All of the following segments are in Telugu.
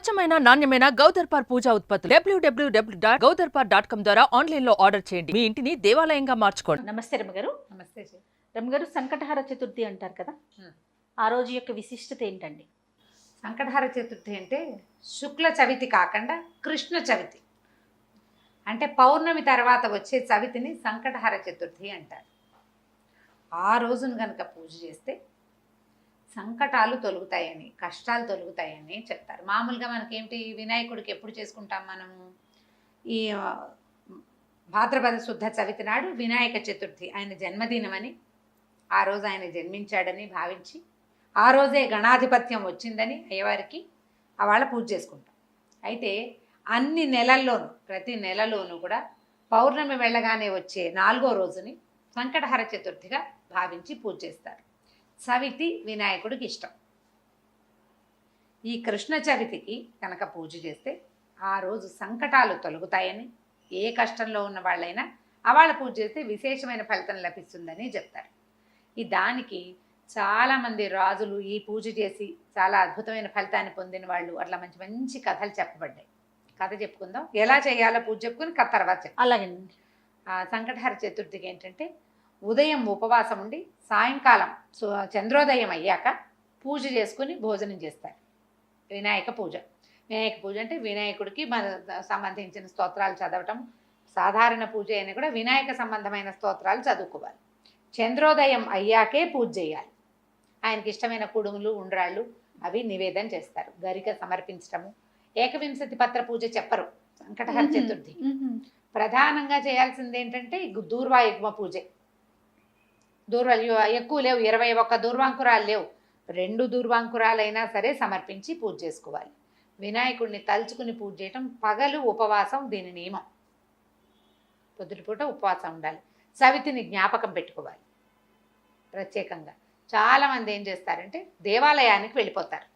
స్వచ్ఛమైన నాణ్యమైన గౌదర్పార్ పూజా ఉత్పత్తులు www.gaudarpar.com ద్వారా ఆన్లైన్ లో ఆర్డర్ చేయండి. మీ ఇంటిని దేవాలయంగా మార్చుకోండి. నమస్తే రమ్మగారు. నమస్తే. రమ్మగారు, సంకటహార చతుర్థి అంటారు కదా, ఆ రోజు యొక్క విశిష్టత ఏంటండి? సంకటహార చతుర్థి అంటే శుక్ల చవితి కాకుండా కృష్ణ చవితి, అంటే పౌర్ణమి తర్వాత వచ్చే చవితిని సంకటహార చతుర్థి అంటారు. ఆ రోజును కనుక పూజ చేస్తే సంకటాలు తొలుగుతాయని, కష్టాలు తొలుగుతాయని చెప్తారు. మామూలుగా మనకేంటి, వినాయకుడికి ఎప్పుడు చేసుకుంటాం మనము? ఈ భాద్రపద శుద్ధ చవితి నాడు వినాయక చతుర్థి, ఆయన జన్మదినమని, ఆ రోజు ఆయన జన్మించాడని భావించి ఆ రోజే గణాధిపత్యం వచ్చిందని అయ్యవారికి వాళ్ళ పూజ చేసుకుంటాం. అయితే అన్ని నెలల్లోనూ, ప్రతి నెలలోనూ కూడా పౌర్ణమి వెళ్ళగానే వచ్చే 4వ రోజుని సంకటహర చతుర్థిగా భావించి పూజ చేస్తారు. చవితి వినాయకుడికి ఇష్టం. ఈ కృష్ణ చవితికి కనుక పూజ చేస్తే ఆ రోజు సంకటాలు తొలగుతాయని, ఏ కష్టంలో ఉన్న వాళ్ళైనా వాళ్ళ పూజ చేస్తే విశేషమైన ఫలితం లభిస్తుందని చెప్తారు. ఈ దానికి చాలామంది రాజులు ఈ పూజ చేసి చాలా అద్భుతమైన ఫలితాన్ని పొందిన వాళ్ళు, అట్లా మంచి మంచి కథలు చెప్పబడ్డాయి. కథ చెప్పుకుందాం, ఎలా చేయాలో పూజ చెప్పుకుని కథ తర్వాత చెప్తాం. అలాగేనండి. సంకటహర చతుర్థికి ఏంటంటే ఉదయం ఉపవాసం ఉండి సాయంకాలం చంద్రోదయం అయ్యాక పూజ చేసుకుని భోజనం చేస్తారు. వినాయక పూజ. వినాయక పూజ అంటే వినాయకుడికి సంబంధించిన స్తోత్రాలు చదవటం. సాధారణ పూజ అయినా కూడా వినాయక సంబంధమైన స్తోత్రాలు చదువుకోవాలి. చంద్రోదయం అయ్యాకే పూజ చేయాలి. ఆయనకి ఇష్టమైన కుడుములు, ఉండ్రాళ్ళు అవి నివేదన చేస్తారు. గరిక సమర్పించటము. ఏకవింశతి పత్ర పూజ చెప్పరు సంకటహర చతుర్థి. ప్రధానంగా చేయాల్సింది ఏంటంటే దూర్వాయుగ్మ పూజే. ఎక్కువ లేవు, 21 దూర్వాంకురాలు లేవు, 2 దూర్వాంకురాలైనా సరే సమర్పించి పూజ చేసుకోవాలి. వినాయకుడిని తలుచుకుని పూజ చేయటం. పగలు ఉపవాసం దీని నియమం. పొద్దుటిపూట ఉపవాసం ఉండాలి. చవితిని జ్ఞాపకం పెట్టుకోవాలి ప్రత్యేకంగా. చాలామంది ఏం చేస్తారంటే దేవాలయానికి వెళ్ళిపోతారు.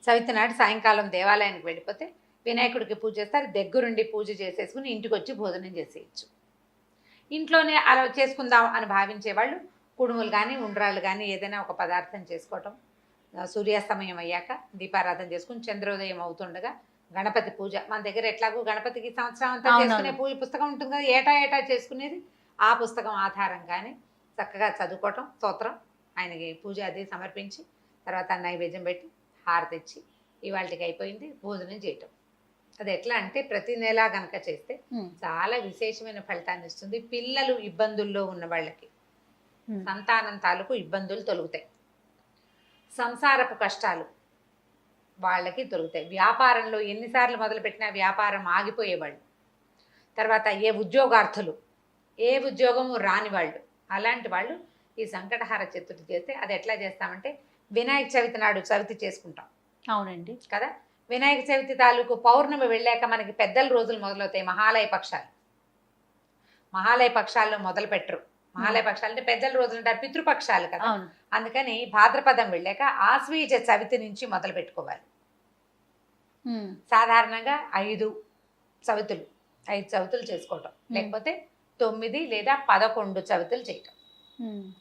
చవితి నాడు సాయంకాలం దేవాలయానికి వెళ్ళిపోతే వినాయకుడికి పూజ చేస్తారు. దగ్గరుండి పూజ చేసేసుకుని ఇంటికి వచ్చి భోజనం చేసేయచ్చు. ఇంట్లోనే అలా చేసుకుందాం అని భావించే వాళ్ళు కుడుములు కానీ, ఉండ్రాళ్ళు కానీ ఏదైనా ఒక పదార్థం చేసుకోవటం. సూర్యాస్తమయం అయ్యాక దీపారాధన చేసుకుని చంద్రోదయం అవుతుండగా గణపతి పూజ. మన దగ్గర ఎట్లాగో గణపతికి సంవత్సరం అంతా చేసుకునే పూజ పుస్తకం ఉంటుంది కదా, ఏటా చేసుకునేది. ఆ పుస్తకం ఆధారంగానే చక్కగా చదువుకోవటం, స్తోత్రం, ఆయనకి పూజ అది సమర్పించి తర్వాత నైవేద్యం పెట్టి హారతి ఇచ్చి ఇవాళకి అయిపోయింది భోజనం చేయటం. అది ఎట్లా అంటే ప్రతి నెల కనుక చేస్తే చాలా విశేషమైన ఫలితాన్ని ఇస్తుంది. పిల్లలు ఇబ్బందుల్లో ఉన్న వాళ్ళకి, సంతానం తాలూకు ఇబ్బందులు తొలుగుతాయి. సంసారపు కష్టాలు వాళ్ళకి దొరుకుతాయి. వ్యాపారంలో ఎన్నిసార్లు మొదలుపెట్టినా వ్యాపారం ఆగిపోయేవాళ్ళు, తర్వాత ఉద్యోగార్థులు, ఏ ఉద్యోగము రాని వాళ్ళు, అలాంటి వాళ్ళు ఈ సంకటహార చతుర్థి చేస్తే, అది ఎట్లా చేస్తామంటే వినాయక చవితి నాడు చవితి చేసుకుంటాం. అవునండి కదా. వినాయక చవితి తాలూకు పౌర్ణమి వెళ్ళాక మనకి పెద్దల రోజులు మొదలవుతాయి. మహాలయ పక్షాలు. మహాలయ పక్షాల్లో మొదలు పెట్టరు. మహాలయ పక్షాలు అంటే పెద్దల రోజులు అంటారు, పితృపక్షాలు కదా. అందుకని భాద్రపదం వెళ్ళాక ఆశ్వీజ చవితి నుంచి మొదలు పెట్టుకోవాలి. సాధారణంగా 5 చవితులు చేసుకోవటం, లేకపోతే 9 లేదా 11 చవితులు చేయటం.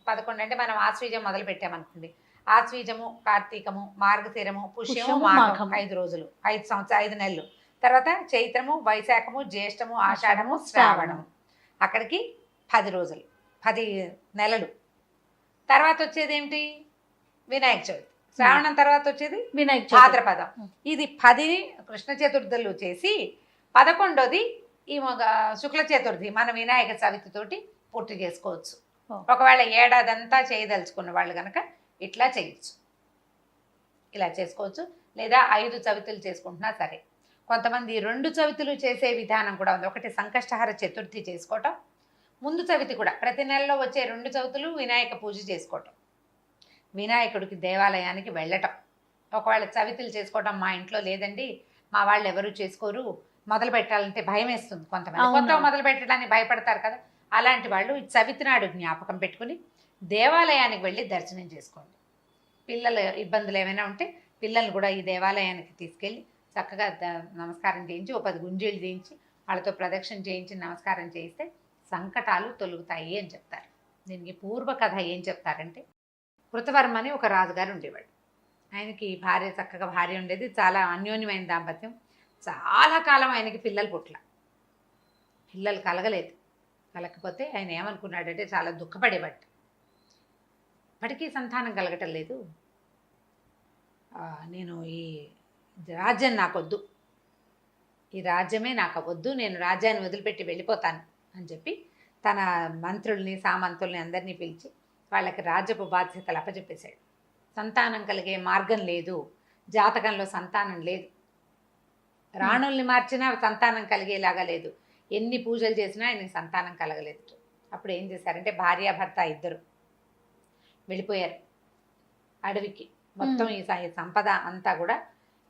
11 అంటే మనం ఆశ్వీజం మొదలు పెట్టామనుకోండి, ఆశ్వీజము, కార్తీకము, మార్గశిరము, పుష్యము, మాఘం 5 రోజులు, 5 నెలలు. తర్వాత చైత్రము, వైశాఖము, జ్యేష్టము, ఆషాఢము, శ్రావణము, అక్కడికి 10 రోజులు, 10 నెలలు. తర్వాత వచ్చేది ఏమిటి? వినాయక చవితి. శ్రావణం తర్వాత వచ్చేది వినాయక భాద్రపదం. ఇది 10 కృష్ణ చతుర్థులు చేసి 11వది ఈ శుక్ల చతుర్థి మన వినాయక చవితితోటి పూర్తి చేసుకోవచ్చు. ఒకవేళ ఏడాదంతా చేయదలుచుకున్న వాళ్ళు కనుక ఇట్లా చేయొచ్చు, ఇలా చేసుకోవచ్చు. లేదా 5 చవితులు చేసుకుంటున్నా సరే. కొంతమంది 2 చవితులు చేసే విధానం కూడా ఉంది. ఒకటి సంకష్టహర చతుర్థి చేసుకోవటం, ముందు చవితి కూడా ప్రతి నెలలో వచ్చే 2 చవితులు వినాయక పూజ చేసుకోవటం, వినాయకుడికి దేవాలయానికి వెళ్ళటం. ఒకవేళ చవితులు చేసుకోవటం మా ఇంట్లో లేదండి, మా వాళ్ళు ఎవరు చేసుకోరు, మొదలు పెట్టాలంటే భయం వేస్తుంది, కొంతమంది కొత్త మొదలు పెట్టడానికి భయపడతారు కదా, అలాంటి వాళ్ళు ఈ చవితి నాడు జ్ఞాపకం పెట్టుకుని దేవాలయానికి వెళ్ళి దర్శనం చేసుకోండి. పిల్లల ఇబ్బందులు ఏమైనా ఉంటే పిల్లల్ని కూడా ఈ దేవాలయానికి తీసుకెళ్ళి చక్కగా నమస్కారం చేయించి, 10 గుంజీలు చేయించి వాళ్ళతో ప్రదక్షిణ చేయించి నమస్కారం చేయిస్తే సంకటాలు తొలుగుతాయి అని చెప్తారు. దీనికి పూర్వ కథ ఏం చెప్తారంటే, కృతవర్మ అని ఒక రాజుగారు ఉండేవాడు. ఆయనకి భార్య చక్కగా భార్య ఉండేది, చాలా అన్యోన్యమైన దాంపత్యం. చాలా కాలం ఆయనకి పిల్లలు కలగలేదు. కలగకపోతే ఆయన ఏమనుకున్నాడంటే చాలా దుఃఖపడేవాడు. ఇప్పటికీ సంతానం కలగటం లేదు, నేను ఈ రాజ్యం నాకొద్దు, ఈ రాజ్యమే నాకు వద్దు, నేను రాజ్యాన్ని వదిలిపెట్టి వెళ్ళిపోతాను అని చెప్పి తన మంత్రుల్ని సామంతుల్ని అందరినీ పిలిచి వాళ్ళకి రాజ్యపు బాధ్యతలు అప్పచెప్పేశాడు. సంతానం కలిగే మార్గం లేదు, జాతకంలో సంతానం లేదు, రాణుల్ని మార్చినా సంతానం కలిగేలాగా లేదు, ఎన్ని పూజలు చేసినా ఆయనకి సంతానం కలగలేదు. అప్పుడు ఏం చేశారంటే భార్యాభర్త ఇద్దరు వెళ్ళిపోయారు అడవికి. మొత్తం ఈ సంపద అంతా కూడా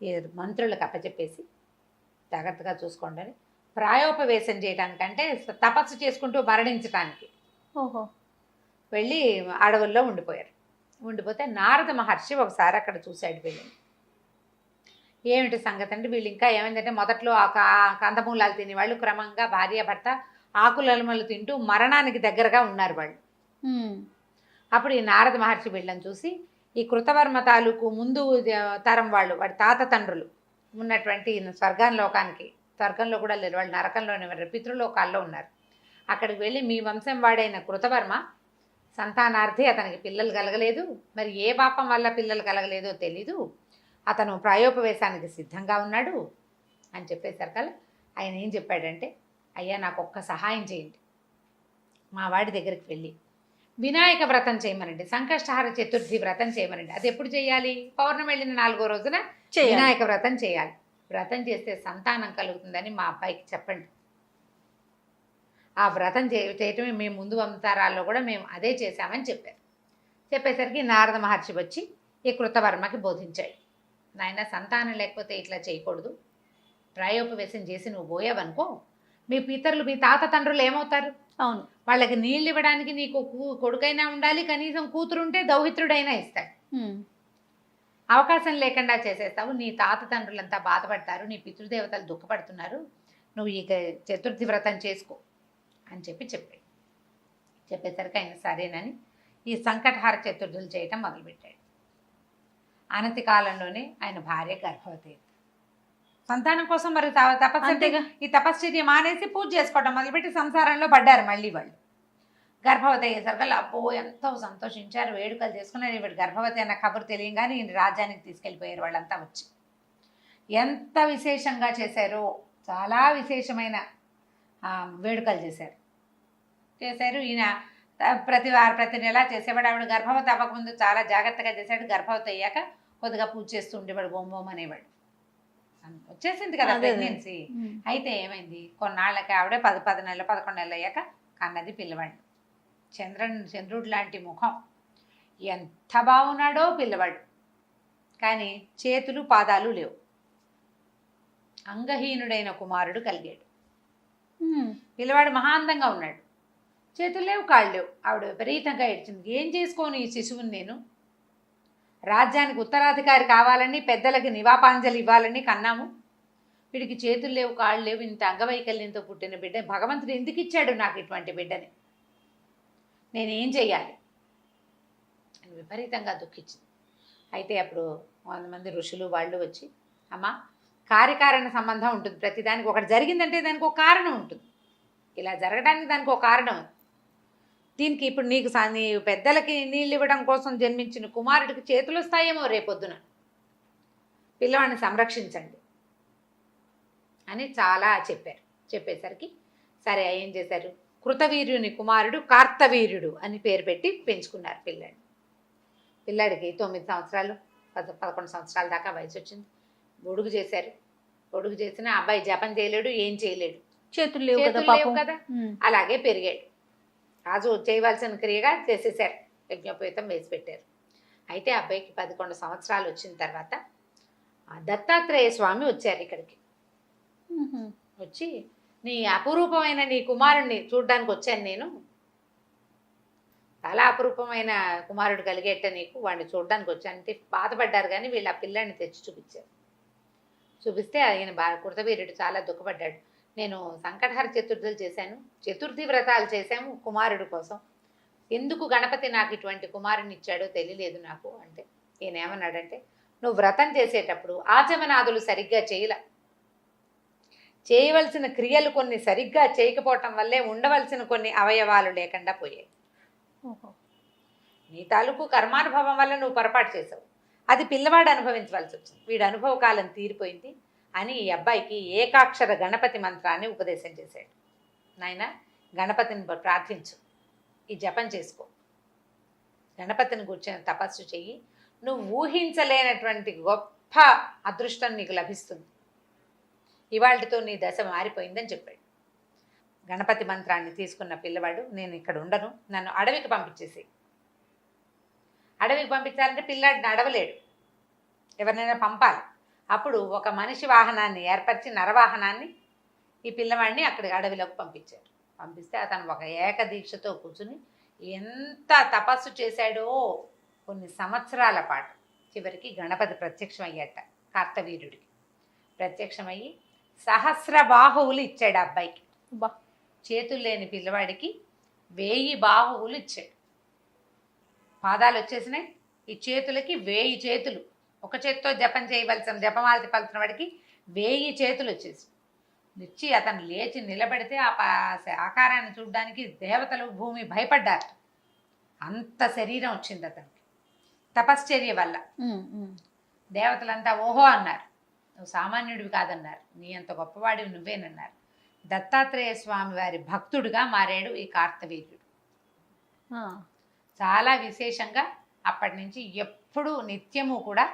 ఈ మంత్రులకు అప్పచెప్పేసి జాగ్రత్తగా చూసుకోండి అని ప్రాయోపవేశం చేయడానికంటే తపస్సు చేసుకుంటూ మరణించడానికి ఓహో వెళ్ళి అడవుల్లో ఉండిపోతే నారద మహర్షి ఒకసారి అక్కడ చూశాడు వీళ్ళని. ఏమిటి సంగతి అంటే వీళ్ళు ఇంకా ఏమైందంటే మొదట్లో కందమూలాలు తినేవాళ్ళు క్రమంగా భార్యాభర్త ఆకులలమలు తింటూ మరణానికి దగ్గరగా ఉన్నారు వాళ్ళు. అప్పుడు ఈ నారద మహర్షి వీళ్ళని చూసి ఈ కృతవర్మ తాలూకు ముందు తరం వాళ్ళు, వాడి తాత తండ్రులు ఉన్నటువంటి స్వర్గంలో కూడా లేరు, వాళ్ళు నరకంలోనే ఉన్నారు, పితృలోకాల్లో ఉన్నారు. అక్కడికి వెళ్ళి మీ వంశం వాడైన కృతవర్మ సంతానార్థి, అతనికి పిల్లలు కలగలేదు, మరి ఏ పాపం వల్ల పిల్లలు కలగలేదో తెలీదు, అతను ప్రాయోపవేశానికి సిద్ధంగా ఉన్నాడు అని చెప్పేసరికి ఆయన ఏం చెప్పాడంటే, అయ్యా నాకు ఒక్క సహాయం చేయండి, మా వాడి దగ్గరికి వెళ్ళి వినాయక వ్రతం చేయమనండి, సంకష్టహార చతుర్థి వ్రతం చేయమనండి. అది ఎప్పుడు చేయాలి? పౌర్ణమి వెళ్ళిన 4వ రోజున వినాయక వ్రతం చేయాలి. వ్రతం చేస్తే సంతానం కలుగుతుందని మా అబ్బాయికి చెప్పండి. ఆ వ్రతం చేయటమే మేము ముందు వంతరాల్లో కూడా మేము అదే చేశామని చెప్పారు. చెప్పేసరికి నారద మహర్షి వచ్చి ఈ కృతవర్మకి బోధించాడు. నాయన, సంతానం లేకపోతే ఇట్లా చేయకూడదు, ప్రాయోపవేశం చేసి నువ్వు పోయావనుకో మీ పితరులు మీ తాత తండ్రులు ఏమవుతారు? అవును, వాళ్ళకి నీళ్ళు ఇవ్వడానికి నీకు కొడుకైనా ఉండాలి, కనీసం కూతురుంటే దౌహిత్రుడైనా ఇస్తాడు. అవకాశం లేకుండా చేసేస్తావు, నీ తాత తండ్రులంతా బాధపడతారు, నీ పితృదేవతలు దుఃఖపడుతున్నారు, నువ్వు ఇక చతుర్థి వ్రతం చేసుకో అని చెప్పాడు. చెప్పేసరికి ఆయన సరేనని ఈ సంకటహార చతుర్థులు చేయటం మొదలుపెట్టాడు. అనతి కాలంలోనే ఆయన భార్య గర్భవతి. సంతానం కోసం మరి ఈ తపశ్చర్య మానేసి పూజ చేసుకోవటం మొదలుపెట్టి సంసారంలో పడ్డారు మళ్ళీ వాళ్ళు. గర్భవతి అయ్యేసరికి అబ్బో ఎంతో సంతోషించారు, వేడుకలు చేసుకున్నారు. ఈవిడ గర్భవతి అన్న కబురు తెలియగానే ఈయన రాజ్యానికి తీసుకెళ్ళిపోయారు వాళ్ళంతా వచ్చి. ఎంత విశేషంగా చేశారో, చాలా విశేషమైన వేడుకలు చేశారు. ఈయన ప్రతి నెల చేసేవాడు. ఆవిడ గర్భవతి అవ్వకముందు చాలా జాగ్రత్తగా చేశాడు. గర్భవతి అయ్యాక కొద్దిగా పూజ చేస్తూ ఉండేవాడు, బొమ్మోమ్ అనేవాడు. వచ్చేసింది కదా ప్రెగ్నెన్సీ. అయితే ఏమైంది, కొన్నాళ్ళకి ఆవిడ 10 నెలలు 11 నెలలు అయ్యాక కన్నది పిల్లవాడు. చంద్రుడు లాంటి ముఖం, ఎంత బాగున్నాడో పిల్లవాడు, కానీ చేతులు పాదాలు లేవు. అంగహీనుడైన కుమారుడు కలిగాడు. పిల్లవాడు మహాందంగా ఉన్నాడు, చేతులు లేవు, కాళ్ళు లేవు. ఆవిడ విపరీతంగా ఏడ్చింది. ఏం చేసుకోను ఈ శిశువుని నేను? రాజ్యానికి ఉత్తరాధికారి కావాలని, పెద్దలకి నివాపాంజలి ఇవ్వాలని కన్నాము, వీడికి చేతులు లేవు, కాళ్ళు లేవు, ఇంత అంగవైకల్యంతో పుట్టిన బిడ్డ భగవంతుడు ఎందుకు ఇచ్చాడు నాకు ఇటువంటి బిడ్డని? నేనేం చెయ్యాలి అని విపరీతంగా దుఃఖించింది. అయితే అప్పుడు 100 మంది ఋషులు వాళ్ళు వచ్చి, అమ్మ, కార్యకారణ సంబంధం ఉంటుంది, ప్రతిదానికి ఒకటి జరిగిందంటే దానికి ఒక కారణం ఉంటుంది, ఇలా జరగడానికి దానికి ఒక కారణం. దీనికి ఇప్పుడు నీకు నీ పెద్దలకి నీళ్ళు ఇవ్వడం కోసం జన్మించిన కుమారుడికి చేతులు వస్తాయేమో రేపొద్దున, పిల్లవాడిని సంరక్షించండి అని చాలా చెప్పారు. చెప్పేసరికి సరే ఏం చేశారు, కృతవీర్యుని కుమారుడు కార్తవీర్యుడు అని పేరు పెట్టి పెంచుకున్నారు పిల్లాడికి 9 సంవత్సరాలు 11 సంవత్సరాల దాకా వయసు వచ్చింది. గొడుగు చేశారు. గొడుగు చేసిన అబ్బాయి జపం చేయలేడు, ఏం చేయలేడు, చేతులు లేవు కదా, అలాగే పెరిగాడు. రాజు చేయవలసిన క్రియగా చేసేసారు, యజ్ఞోపేతం వేసి పెట్టారు. అయితే అబ్బాయికి 11 సంవత్సరాలు వచ్చిన తర్వాత దత్తాత్రేయ స్వామి వచ్చారు ఇక్కడికి. వచ్చి, నీ అపురూపమైన నీ కుమారుడిని చూడ్డానికి వచ్చాను నేను, చాలా అపురూపమైన కుమారుడు కలిగేట నీకు, వాడిని చూడడానికి వచ్చాను అంటే బాధపడ్డారు. కానీ వీళ్ళు ఆ పిల్లాడిని తెచ్చి చూపించారు. చూపిస్తే ఆయన కృతవీర్యుడు చాలా దుఃఖపడ్డాడు. నేను సంకటహర చతుర్థులు చేశాను, చతుర్థి వ్రతాలు చేశాము కుమారుడు కోసం, ఎందుకు గణపతి నాకు ఇటువంటి కుమారుని ఇచ్చాడో తెలియలేదు నాకు అంటే, ఈయన ఏమన్నాడంటే, నువ్వు వ్రతం చేసేటప్పుడు ఆచమనాదులు సరిగ్గా చేయవలసిన క్రియలు కొన్ని సరిగ్గా చేయకపోవటం వల్లే ఉండవలసిన కొన్ని అవయవాలు లేకుండా పోయాయి. నీ తాలూకు కర్మానుభవం వల్ల నువ్వు పొరపాటు చేసావు, అది పిల్లవాడు అనుభవించవలసి వచ్చింది. వీడి అనుభవ కాలం తీరిపోయింది అని ఈ అబ్బాయికి ఏకాక్షర గణపతి మంత్రాన్ని ఉపదేశం చేశాడు. నాయన, గణపతిని ప్రార్థించు, ఈ జపం చేసుకో, గణపతిని కూర్చొని తపస్సు చెయ్యి, నువ్వు ఊహించలేనటువంటి గొప్ప అదృష్టం నీకు లభిస్తుంది, ఇవాళతో నీ దశ మారిపోయిందని చెప్పాడు. గణపతి మంత్రాన్ని తీసుకున్న పిల్లవాడు, నేను ఇక్కడ ఉండను, నన్ను అడవికి పంపించేసి. అడవికి పంపించాలంటే పిల్లాడిని అడవలేడు, ఎవరినైనా పంపాలి. అప్పుడు ఒక మనిషి వాహనాన్ని ఏర్పరిచి, నరవాహనాన్ని, ఈ పిల్లవాడిని అక్కడి అడవిలోకి పంపించారు. పంపిస్తే అతను ఒక ఏకదీక్షతో కూర్చుని ఎంత తపస్సు చేశాడో కొన్ని సంవత్సరాల పాటు. చివరికి గణపతి ప్రత్యక్షమయ్యాట కార్తవీర్యుడికి. ప్రత్యక్షమయ్యి సహస్ర బాహువులు ఇచ్చాడు అబ్బాయికి. చేతులు లేని పిల్లవాడికి 1000 బాహువులు ఇచ్చాడు. పాదాలు వచ్చేసినాయి, ఈ చేతులకి 1000 చేతులు. ఒక చేతితో జపం చేయవలసిన జపమాలతి పలుతున్న వాడికి 1000 చేతులు వచ్చేసి ఇచ్చి అతను లేచి నిలబడితే ఆ ఆకారాన్ని చూడడానికి దేవతలు భూమి భయపడ్డారు. అంత శరీరం వచ్చింది అతనికి తపశ్చర్య వల్ల. దేవతలంతా ఓహో అన్నారు, నువ్వు సామాన్యుడివి కాదన్నారు, నీ అంత గొప్పవాడివి నువ్వేనన్నారు. దత్తాత్రేయ స్వామి వారి భక్తుడిగా మారాడు ఈ కార్తవీర్యుడు. చాలా విశేషంగా అప్పటి నుంచి ఎప్పుడూ నిత్యము కూడా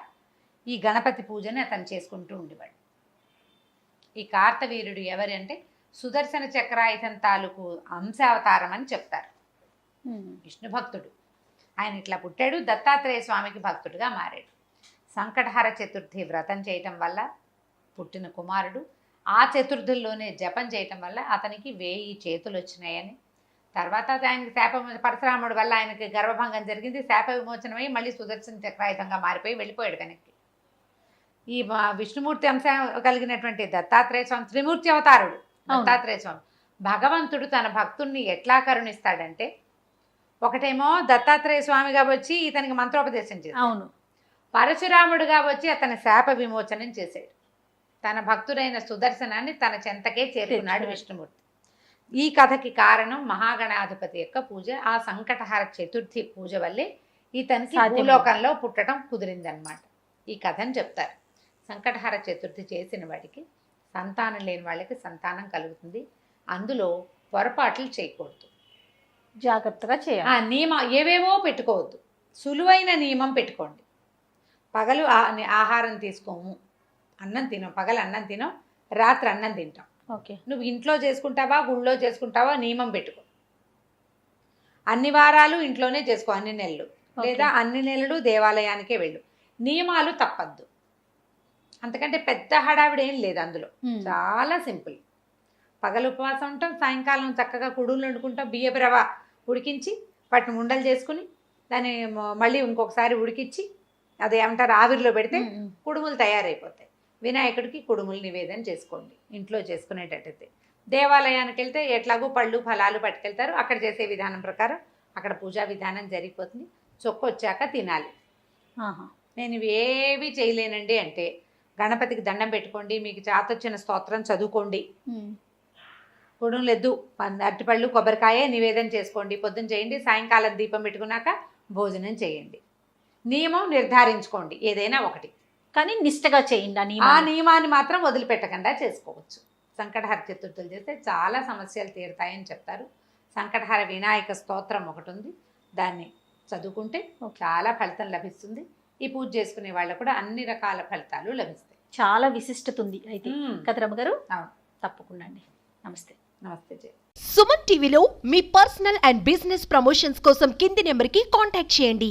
ఈ గణపతి పూజని అతను చేసుకుంటూ ఉండేవాడు. ఈ కార్తవీర్యుడు ఎవరు అంటే సుదర్శన చక్రాయుధం తాలూకు అంశావతారం అని చెప్తారు. విష్ణు భక్తుడు ఆయన. ఇట్లా పుట్టాడు, దత్తాత్రేయ స్వామికి భక్తుడిగా మారాడు. సంకటహర చతుర్థి వ్రతం చేయటం వల్ల పుట్టిన కుమారుడు. ఆ చతుర్థుల్లోనే జపం చేయటం వల్ల అతనికి 1000 చేతులు వచ్చినాయని. తర్వాత ఆయనకి పరశురాముడి వల్ల ఆయనకి గర్భభంగం జరిగింది, శాప విమోచనమై మళ్ళీ సుదర్శన చక్రాయుధంగా మారిపోయి వెళ్ళిపోయాడు వెనక్కి. ఈ విష్ణుమూర్తి అంశం కలిగినటువంటి దత్తాత్రేయ స్వామి త్రిమూర్తి అవతారుడు. దత్తాత్రేయ స్వామి భగవంతుడు తన భక్తుణ్ణి ఎట్లా కరుణిస్తాడంటే, ఒకటేమో దత్తాత్రేయ స్వామిగా వచ్చి ఇతనికి మంత్రోపదేశం చేశాడు. అవును. పరశురాముడుగా వచ్చి అతని శాప విమోచనం చేశాడు. తన భక్తుడైన సుదర్శనాన్ని తన చెంతకే చేరుకున్నాడు విష్ణుమూర్తి. ఈ కథకి కారణం మహాగణాధిపతి యొక్క పూజ. ఆ సంకటహర చతుర్థి పూజ వల్లే ఇతనికి భూలోకంలో పుట్టడం కుదిరిందనమాట. ఈ కథని చెప్తారు. సంకటహర చతుర్థి చేసిన వాడికి, సంతానం లేని వాళ్ళకి సంతానం కలుగుతుంది. అందులో పొరపాట్లు చేయకూడదు, జాగ్రత్తగా చేయాలి. నియమం ఏవేవో పెట్టుకోవద్దు, సులువైన నియమం పెట్టుకోండి. పగలు ఆహారం తీసుకోము, అన్నం తినం, పగలు అన్నం తినం, రాత్రి అన్నం తింటాం. ఓకే, నువ్వు ఇంట్లో చేసుకుంటావా గుళ్ళో చేసుకుంటావా నియమం పెట్టుకో. అన్ని వారాలు ఇంట్లోనే చేసుకో, అన్ని నెలలు, లేదా అన్ని నెలలు దేవాలయానికే వెళ్ళు. నియమాలు తప్పద్దు. అంతకంటే పెద్ద హడావిడి ఏం లేదు అందులో, చాలా సింపుల్. పగలు ఉపవాసం ఉంటాం, సాయంకాలం చక్కగా కుడుములు వండుకుంటాం, బియ్యపు రవ ఉడికించి వాటిని ఉండలు చేసుకుని దాన్ని మళ్ళీ ఇంకొకసారి ఉడికించి అది ఏమంటారు ఆవిరిలో పెడితే కుడుములు తయారైపోతాయి. వినాయకుడికి కుడుములు నివేదన చేసుకోండి ఇంట్లో చేసుకునేటట్టయితే. దేవాలయానికి వెళ్తే ఎట్లాగో పళ్ళు ఫలాలు పట్టుకెళ్తారు, అక్కడ చేసే విధానం ప్రకారం అక్కడ పూజా విధానం జరిగిపోతుంది. చొక్కొచ్చాక తినాలి. నేను ఇవి ఏవి చేయలేనండి అంటే గణపతికి దండం పెట్టుకోండి, మీకు చాతొచ్చిన స్తోత్రం చదువుకోండి, కుడుములు ఎద్దు, అరటిపళ్ళు కొబ్బరికాయ నివేదన చేసుకోండి, పొద్దున్న చేయండి, సాయంకాలం దీపం పెట్టుకున్నాక భోజనం చేయండి. నియమం నిర్ధారించుకోండి ఏదైనా ఒకటి, కానీ నిష్టగా చేయండి. ఆ నియమాన్ని మాత్రం వదిలిపెట్టకుండా చేసుకోవచ్చు. సంకటహర చతుర్థులు చేస్తే చాలా సమస్యలు తీరుతాయని చెప్తారు. సంకటహర వినాయక స్తోత్రం ఒకటి ఉంది, దాన్ని చదువుకుంటే చాలా ఫలితం లభిస్తుంది. ఈ పూజ చేసుకునే వాళ్ళకు కూడా అన్ని రకాల ఫలితాలు లభిస్తాయి. చాలా విశిష్టత ఉంది అయితే కథరమ్మ గారు. అవును, తప్పకుండా అండి. నమస్తే. నమస్తే జయ. సుమన్ టీవీలో మీ పర్సనల్ అండ్ బిజినెస్ ప్రమోషన్స్ కోసం కింది నెంబర్కి కాంటాక్ట్ చేయండి.